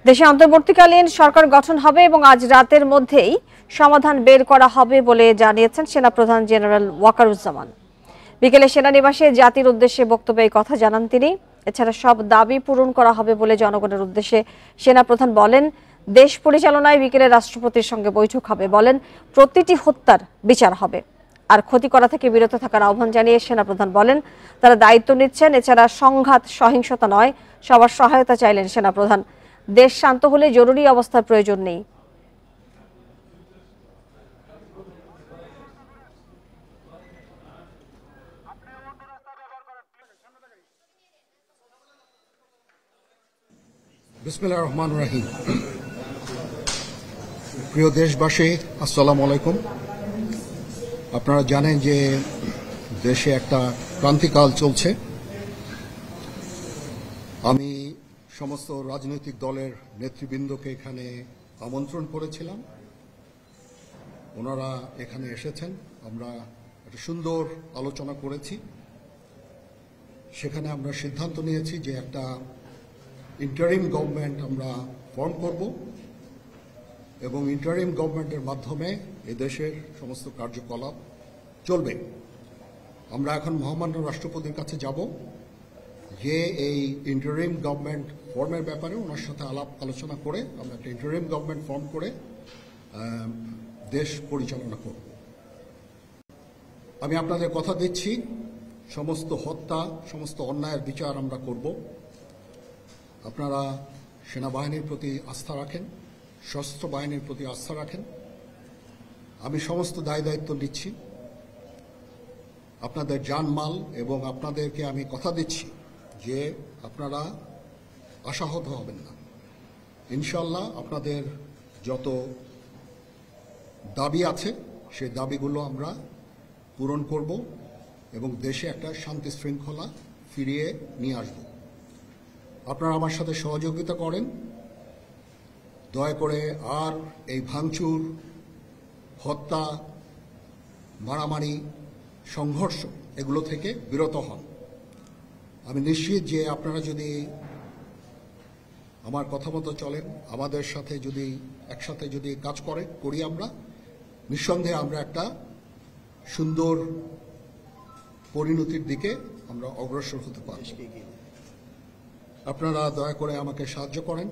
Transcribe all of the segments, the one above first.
দেশে অন্তর্বর্তীকালীন সরকার গঠন হবে এবং আজ রাতের মধ্যেই সমাধান বের করা হবে বলে জানিয়েছেন সেনাপ্রধান জেনারেল ওয়াকারুজ্জামান। বিকেলে সেনানিবাসে জাতির উদ্দেশ্যে বক্তব্যে এই কথা জানান তিনি। এছাড়া সব দাবি পূরণ করা হবে বলে জনগণের উদ্দেশ্যে সেনাপ্রধান বলেন। দেশ পরিচালনায় বিকেলে রাষ্ট্রপতির সঙ্গে বৈঠক হবে। বলেন প্রতিটি হত্যার বিচার হবে আর ক্ষতি করা থেকে বিরত থাকার আহ্বান জানিয়ে সেনাপ্রধান বলেন তারা দায়িত্ব নিচ্ছেন। এছাড়া সংঘাত সহিংসতা নয়, সবার সহায়তা চাইলেন সেনাপ্রধান। দেশ শান্ত হলে জরুরি অবস্থার প্রয়োজন নেই। বিসমিল্লাহির রহমানির রহিম। প্রিয় দেশবাসী, আসসালামু আলাইকুম। আপনারা জানেন যে দেশে একটা ক্রান্তিকাল চলছে। আমি সমস্ত রাজনৈতিক দলের নেতৃবৃন্দকে এখানে আমন্ত্রণ করেছিলাম। ওনারা এখানে এসেছেন। আমরা একটা সুন্দর আলোচনা করেছি। সেখানে আমরা সিদ্ধান্ত নিয়েছি যে একটা ইন্টারিম গভর্নমেন্ট আমরা ফর্ম করব এবং ইন্টারিম গভর্নমেন্টের মাধ্যমে এদেশের সমস্ত কার্যকলাপ চলবে। আমরা এখন মহামান্য রাষ্ট্রপতির কাছে যাব যে এই ইন্টারিম গভর্নমেন্ট ফর্মের ব্যাপারে ওনার সাথে আলাপ আলোচনা করে আমরা একটা ইন্টারিম গভর্নমেন্ট ফর্ম করে দেশ পরিচালনা করব। আমি আপনাদের কথা দিচ্ছি, সমস্ত হত্যা, সমস্ত অন্যায়ের বিচার আমরা করব। আপনারা সেনাবাহিনীর প্রতি আস্থা রাখেন, সশস্ত্র বাহিনীর প্রতি আস্থা রাখেন। আমি সমস্ত দায় দায়িত্ব নিচ্ছি। আপনাদের জানমাল এবং আপনাদেরকে আমি কথা দিচ্ছি যে আপনারা আশাহত হবেন না। ইনশাল্লাহ আপনাদের যত দাবি আছে সেই দাবিগুলো আমরা পূরণ করব এবং দেশে একটা শান্তি শৃঙ্খলা ফিরিয়ে নিয়ে আসব। আপনারা আমার সাথে সহযোগিতা করেন। দয়া করে আর এই ভাঙচুর, হত্যা, মারামারি, সংঘর্ষ এগুলো থেকে বিরত হন। আমি নিশ্চিত যে আপনারা যদি আমার কথা মতো চলেন, আমাদের সাথে যদি একসাথে যদি কাজ করি আমরা, নিঃসন্দেহে আমরা একটা সুন্দর পরিণতির দিকে আমরা অগ্রসর হতে পারব। আপনারা দয়া করে আমাকে সাহায্য করেন।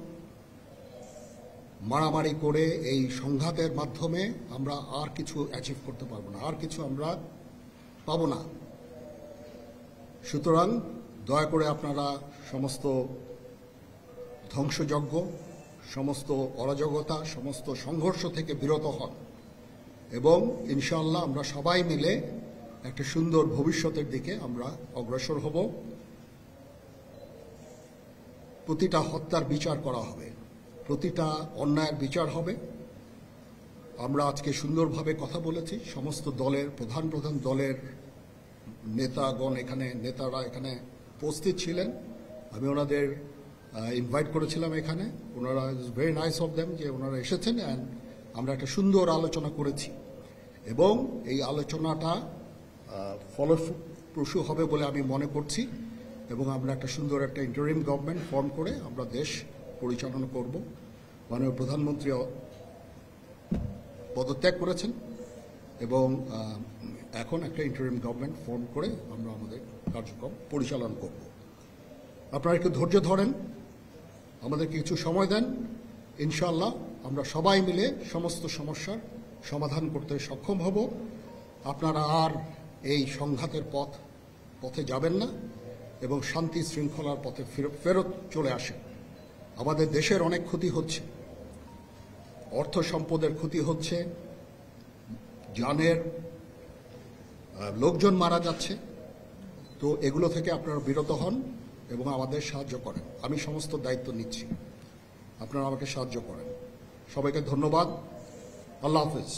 মারামারি করে এই সংঘাতের মাধ্যমে আমরা আর কিছু অ্যাচিভ করতে পারবো না, আর কিছু আমরা পাবো না। সুতরাং দয়া করে আপনারা সমস্ত ধ্বংসযজ্ঞ, সমস্ত অরাজকতা, সমস্ত সংঘর্ষ থেকে বিরত হন এবং ইনশাআল্লাহ আমরা সবাই মিলে একটা সুন্দর ভবিষ্যতের দিকে আমরা অগ্রসর হব। প্রতিটা হত্যার বিচার করা হবে, প্রতিটা অন্যায়ের বিচার হবে। আমরা আজকে সুন্দরভাবে কথা বলেছি। সমস্ত দলের প্রধান দলের নেতারা এখানে উপস্থিত ছিলেন। আমি ওনাদের ইনভাইট করেছিলাম এখানে। ওনারা ভেরি নাইস অফ দেম যে ওনারা এসেছেন অ্যান্ড আমরা একটা সুন্দর আলোচনা করেছি এবং এই আলোচনাটা ফলপ্রসূ হবে বলে আমি মনে করছি এবং আমরা একটা সুন্দর একটা ইন্টারিম গভর্নমেন্ট ফর্ম করে আমরা দেশ পরিচালনা করব। মাননীয় প্রধানমন্ত্রী পদত্যাগ করেছেন এবং এখন একটা ইন্টারিম গভর্নমেন্ট ফর্ম করে আমরা আমাদের কার্যক্রম পরিচালনা করব। আপনারা একটু ধৈর্য ধরেন, আমাদেরকে কিছু সময় দেন। ইনশাআল্লাহ আমরা সবাই মিলে সমস্ত সমস্যার সমাধান করতে সক্ষম হব। আপনারা আর এই সংঘাতের পথে যাবেন না এবং শান্তি শৃঙ্খলার পথে ফেরত চলে আসেন। আমাদের দেশের অনেক ক্ষতি হচ্ছে, অর্থ সম্পদের ক্ষতি হচ্ছে, জানের লোকজন মারা যাচ্ছে। তো এগুলো থেকে আপনারা বিরত হন এবং আমাদের সাহায্য করেন। আমি সমস্ত দায়িত্ব নিচ্ছি, আপনারা আমাকে সাহায্য করেন। সবাইকে ধন্যবাদ। আল্লাহ হাফেজ।